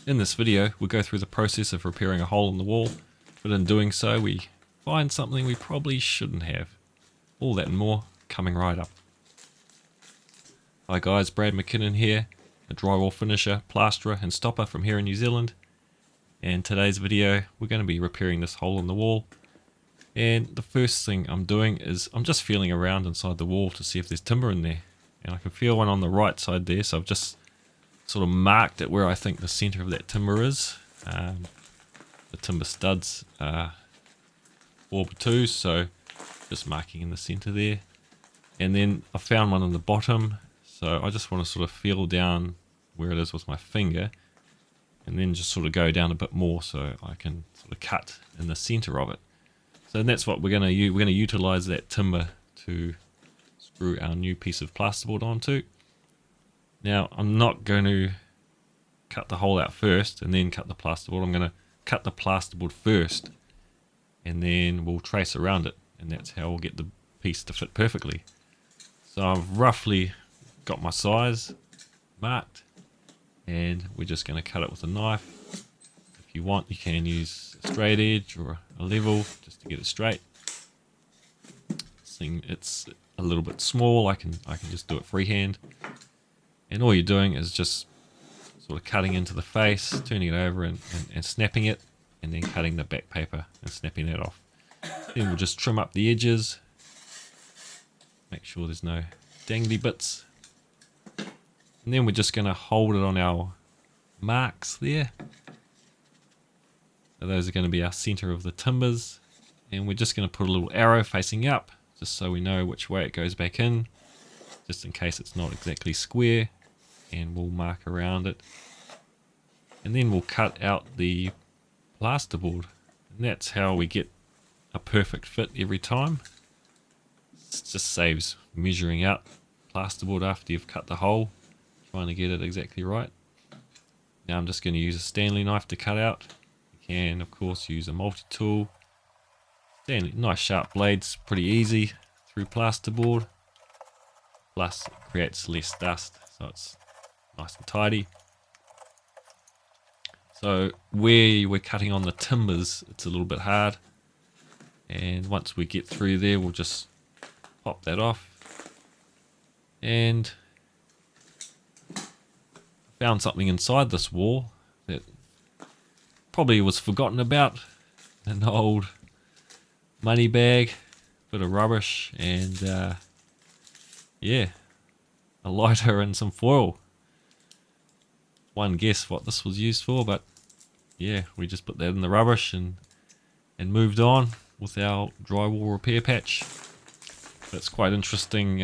In this video, we'll go through the process of repairing a hole in the wall, but in doing so we find something we probably shouldn't have. All that and more coming right up. Hi guys, Brad McKinnon here, a drywall finisher, plasterer and stopper from here in New Zealand. And today's video we're going to be repairing this hole in the wall. And the first thing I'm doing is I'm just feeling around inside the wall to see if there's timber in there. And I can feel one on the right side there, so I've just sort of marked it where I think the center of that timber is. The timber studs are 4x2, so just marking in the center there. And then I found one on the bottom, so I just want to sort of feel down where it is with my finger, and then just sort of go down a bit more so I can sort of cut in the center of it. So that's what we're going to use. We're going to utilize that timber to screw our new piece of plasterboard onto. Now I'm not going to cut the hole out first and then cut the plasterboard. I'm going to cut the plasterboard first and then we'll trace around it, and that's how we'll get the piece to fit perfectly. So I've roughly got my size marked and we're just going to cut it with a knife. If you want, you can use a straight edge or a level just to get it straight. Seeing it's a little bit small, I can just do it freehand. And all you're doing is just sort of cutting into the face, turning it over and snapping it, and then cutting the back paper and snapping that off. Then we'll just trim up the edges, make sure there's no dangly bits. And then we're just going to hold it on our marks there. So those are going to be our center of the timbers. And we're just going to put a little arrow facing up, just so we know which way it goes back in, just in case it's not exactly square. And we'll mark around it, and then we'll cut out the plasterboard, and that's how we get a perfect fit every time. It just saves measuring out plasterboard after you've cut the hole, trying to get it exactly right. Now I'm just going to use a Stanley knife to cut out. You can of course use a multi-tool. Stanley, nice sharp blades, pretty easy through plasterboard, plus it creates less dust, so it's nice and tidy. So where we're cutting on the timbers, it's a little bit hard, and once we get through there we'll just pop that off. And I found something inside this wall that probably was forgotten about. An old money bag, bit of rubbish, and yeah, a lighter and some foil. One guess what this was used for, but yeah, we just put that in the rubbish and moved on with our drywall repair patch. It's quite interesting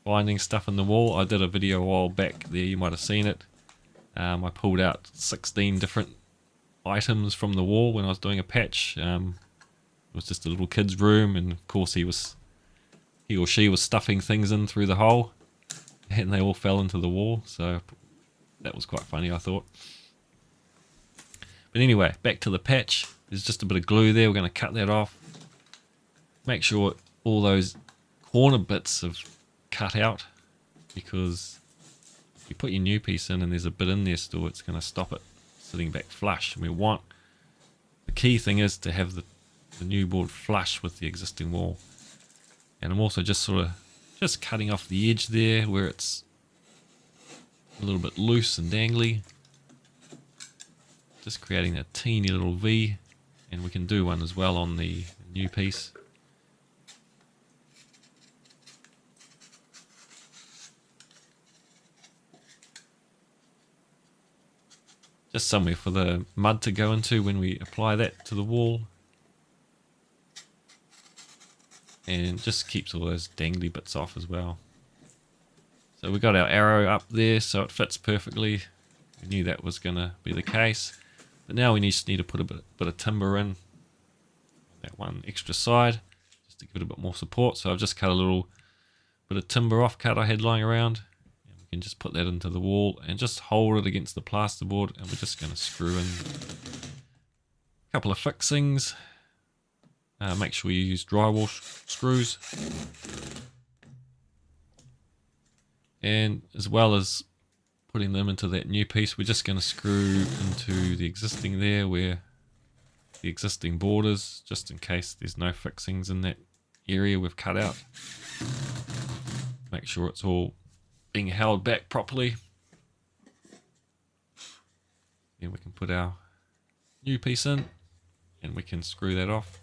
finding stuff in the wall. I did a video a while back there, you might have seen it. I pulled out 16 different items from the wall when I was doing a patch. It was just a little kid's room, and of course he or she was stuffing things in through the hole, and they all fell into the wall, so that was quite funny, I thought. But anyway, back to the patch. There's just a bit of glue there. We're going to cut that off. Make sure all those corner bits have cut out, because if you put your new piece in and there's a bit in there still, it's going to stop it sitting back flush. And the key thing is to have the new board flush with the existing wall. And I'm also just cutting off the edge there where it's a little bit loose and dangly, just creating a teeny little V, and we can do one as well on the new piece. Just somewhere for the mud to go into when we apply that to the wall, and just keeps all those dangly bits off as well. So we got our arrow up there so it fits perfectly. We knew that was going to be the case. But now we just need to put a bit of timber in on that one extra side, just to give it a bit more support. So I've just cut a little bit of timber off cut I had lying around. And we can just put that into the wall and just hold it against the plasterboard, and we're just going to screw in a couple of fixings. Make sure you use drywall screws. And as well as putting them into that new piece. We're just going to screw into the existing there where the existing borders, just in case there's no fixings in that area we've cut out. Make sure it's all being held back properly. Then we can put our new piece in and we can screw that off.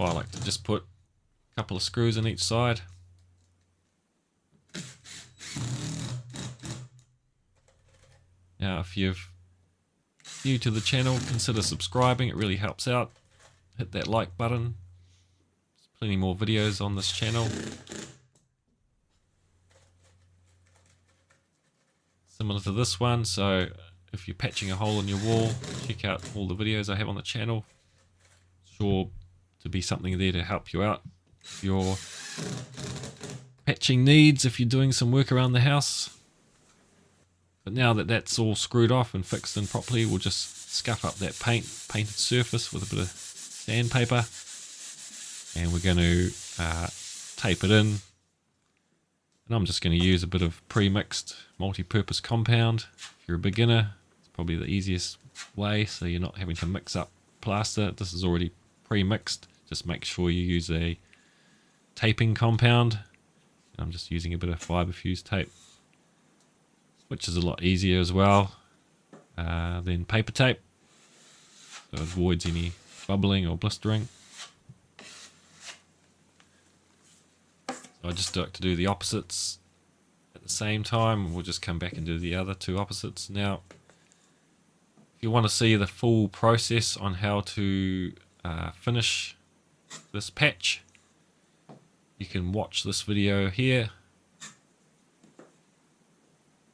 I like to just put a couple of screws in each side. Now if you're new to the channel, consider subscribing, it really helps out. Hit that like button. There's plenty more videos on this channel. Similar to this one, so if you're patching a hole in your wall, check out all the videos I have on the channel. Sure to be something there to help you out. Your patching needs if you're doing some work around the house. But now that that's all screwed off and fixed in properly, we'll just scuff up that painted surface with a bit of sandpaper, and we're going to tape it in. And I'm just going to use a bit of pre-mixed multi-purpose compound. If you're a beginner, it's probably the easiest way, so you're not having to mix up plaster. This is already pre-mixed. Just make sure you use a taping compound. I'm just using a bit of fiber fuse tape, which is a lot easier as well than paper tape, so it avoids any bubbling or blistering. So I just like to do the opposites at the same time. We'll just come back and do the other two opposites. Now if you want to see the full process on how to finish this patch, you can watch this video here,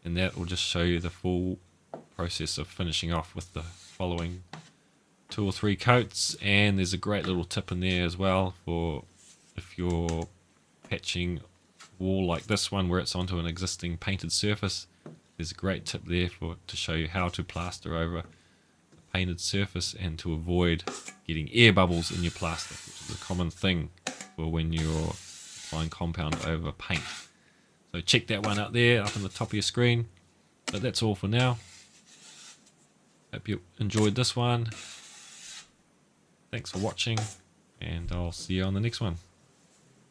and that will just show you the full process of finishing off with the following 2 or 3 coats. And there's a great little tip in there as well for if you're patching wall like this one where it's onto an existing painted surface. There's a great tip there to show you how to plaster over a painted surface and to avoid getting air bubbles in your plaster, which is a common thing for when you're applying compound over paint. So check that one out there up on the top of your screen. But that's all for now. Hope you enjoyed this one. Thanks for watching, and I'll see you on the next one.